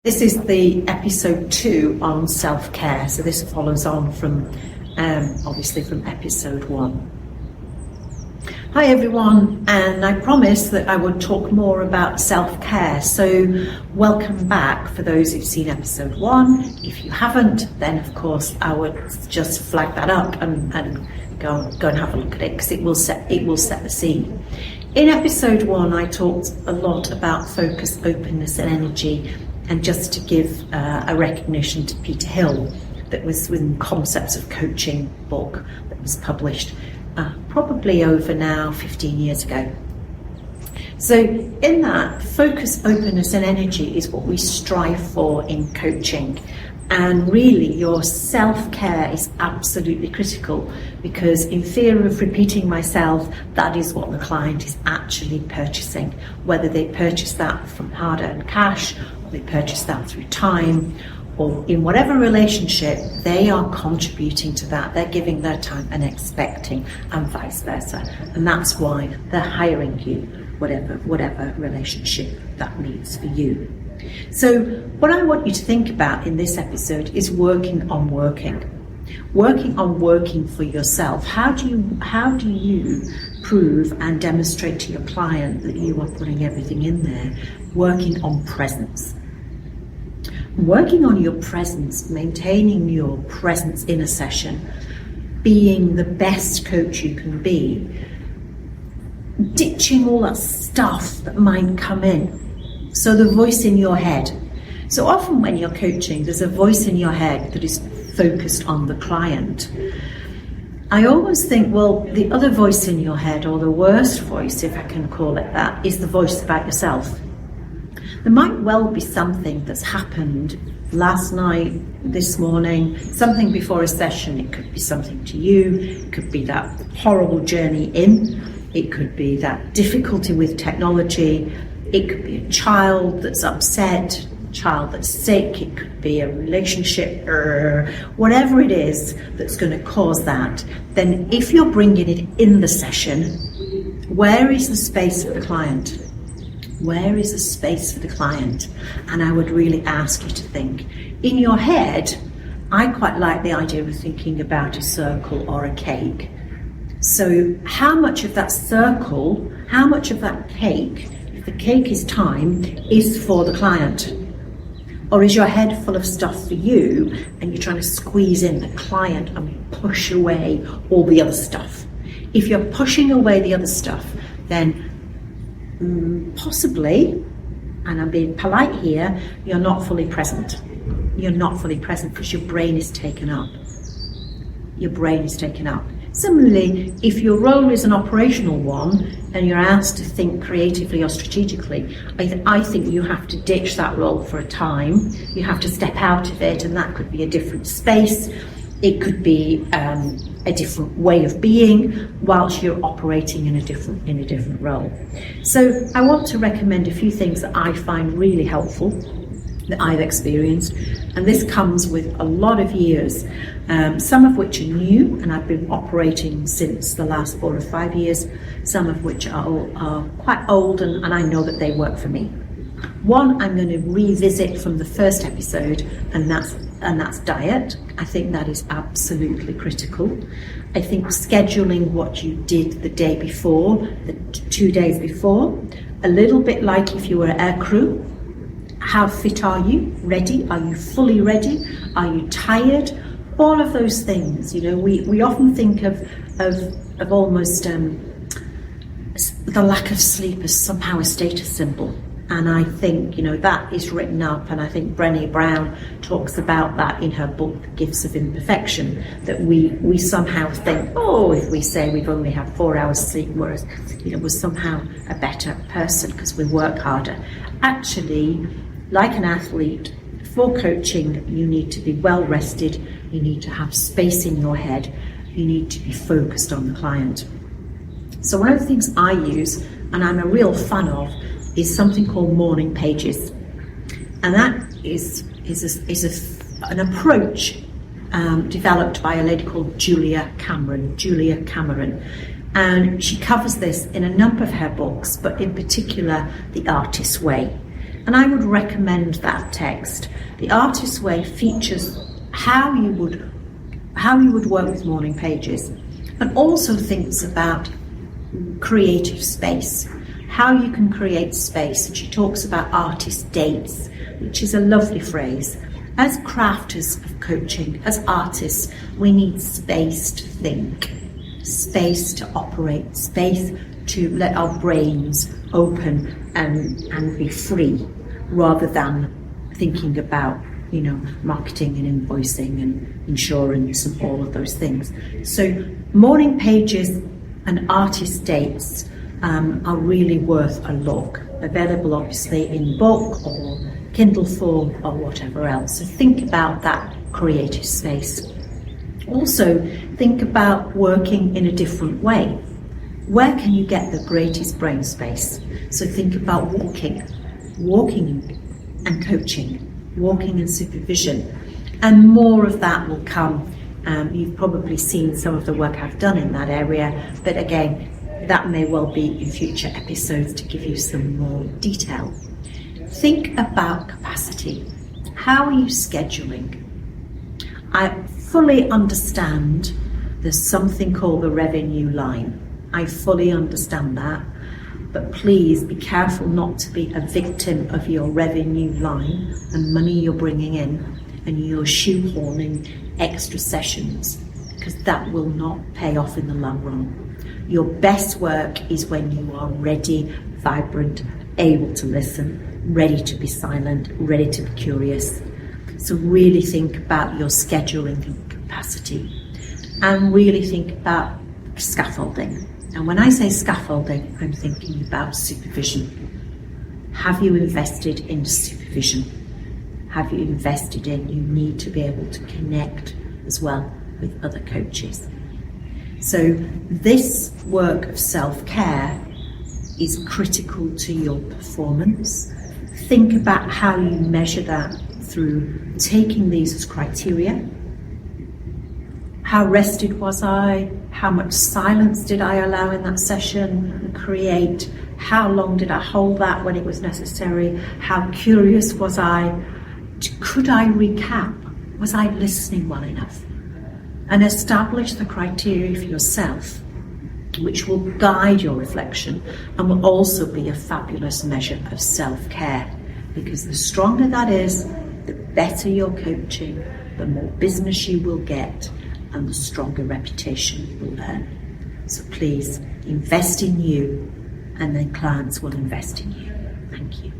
This is the episode 2 on self-care. So this follows on from, obviously from episode 1. Hi everyone, and I promised that I would talk more about self-care. So welcome back for those who've seen episode 1. If you haven't, then of course I would just flag that up and go and have a look at it, because it will set the scene. In episode 1, I talked a lot about focus, openness and energy. And just to give a recognition to Peter Hill, that was within Concepts of Coaching book that was published probably over now 15 years ago. So in that, focus, openness and energy is what we strive for in coaching. And really your self-care is absolutely critical, because in fear of repeating myself, that is what the client is actually purchasing. Whether they purchase that from hard-earned cash, or they purchase that through time, or in whatever relationship, they are contributing to that. They're giving their time and expecting, and vice versa. And that's why they're hiring you, whatever relationship that means for you. So what I want you to think about in this episode is working on working for yourself. How do you prove and demonstrate to your client that you are putting everything in there? Working on presence. Working on your presence, maintaining your presence in a session, being the best coach you can be, ditching all that stuff that might come in. So the voice in your head. So often when you're coaching, there's a voice in your head that is focused on the client. I always think, well, the other voice in your head, or the worst voice, if I can call it that, is the voice about yourself. There might well be something that's happened last night, this morning, something before a session. It could be something to you. It could be that horrible journey in. It could be that difficulty with technology. It could be a child that's upset, a child that's sick. It could be a relationship, whatever it is that's going to cause that. Then if you're bringing it in the session, where is the space for the client? Where is the space for the client? And I would really ask you to think. In your head, I quite like the idea of thinking about a circle or a cake. So how much of that circle, how much of that cake, if the cake is time, is for the client? Or is your head full of stuff for you and you're trying to squeeze in the client and push away all the other stuff? If you're pushing away the other stuff, then possibly, and I'm being polite here, you're not fully present. You're not fully present because your brain is taken up. Your brain is taken up. Similarly, if your role is an operational one and you're asked to think creatively or strategically, I think you have to ditch that role for a time. You have to step out of it, and that could be a different space. It could be a different way of being whilst you're operating in a different role. So I want to recommend a few things that I find really helpful, that I've experienced, and this comes with a lot of years, some of which are new, and I've been operating since the last 4 or 5 years, some of which are quite old, and I know that they work for me. One I'm going to revisit from the first episode, and that's diet. I think that is absolutely critical. I think scheduling what you did the day before, the 2 days before, a little bit like if you were aircrew. How fit are you? Ready? Are you fully ready? Are you tired? All of those things. You know, we often think of almost the lack of sleep as somehow a status symbol. And I think, you know, that is written up, and I think Brené Brown talks about that in her book, The Gifts of Imperfection, that we somehow think, oh, if we say we've only had 4 hours sleep, whereas, you know, we're somehow a better person because we work harder. Actually, like an athlete, for coaching, you need to be well rested, you need to have space in your head, you need to be focused on the client. So one of the things I use, and I'm a real fan of, is something called morning pages, and that is an approach developed by a lady called Julia Cameron, and she covers this in a number of her books, but in particular The Artist's Way. And I would recommend that text. The Artist's Way features how you would work with morning pages, and also thinks about creative space, how you can create space. And she talks about artist dates, which is a lovely phrase. As crafters of coaching, as artists, we need space to think, space to operate, space to let our brains open and be free, rather than thinking about, marketing and invoicing and insurance and all of those things. So morning pages and artist dates are really worth a look. Available obviously in book or Kindle form or whatever else. So think about that creative space. Also think about working in a different way. Where can you get the greatest brain space? So think about walking and coaching, walking and supervision, and more of that will come. You've probably seen some of the work I've done in that area, but again, that may well be in future episodes to give you some more detail. Think about capacity. How are you scheduling? I fully understand there's something called the revenue line. I fully understand that. But please be careful not to be a victim of your revenue line and money you're bringing in, and you're shoehorning extra sessions, because that will not pay off in the long run. Your best work is when you are ready, vibrant, able to listen, ready to be silent, ready to be curious. So really think about your scheduling capacity, and really think about scaffolding. And when I say scaffolding, I'm thinking about supervision. Have you invested in supervision? Have you invested in, you need to be able to connect as well with other coaches. So this work of self-care is critical to your performance. Think about how you measure that through taking these as criteria. How rested was I? How much silence did I allow in that session and create? How long did I hold that when it was necessary? How curious was I? Could I recap? Was I listening well enough? And establish the criteria for yourself, which will guide your reflection and will also be a fabulous measure of self-care. Because the stronger that is, the better your coaching, the more business you will get, and the stronger reputation you will earn. So please invest in you, and then clients will invest in you. Thank you.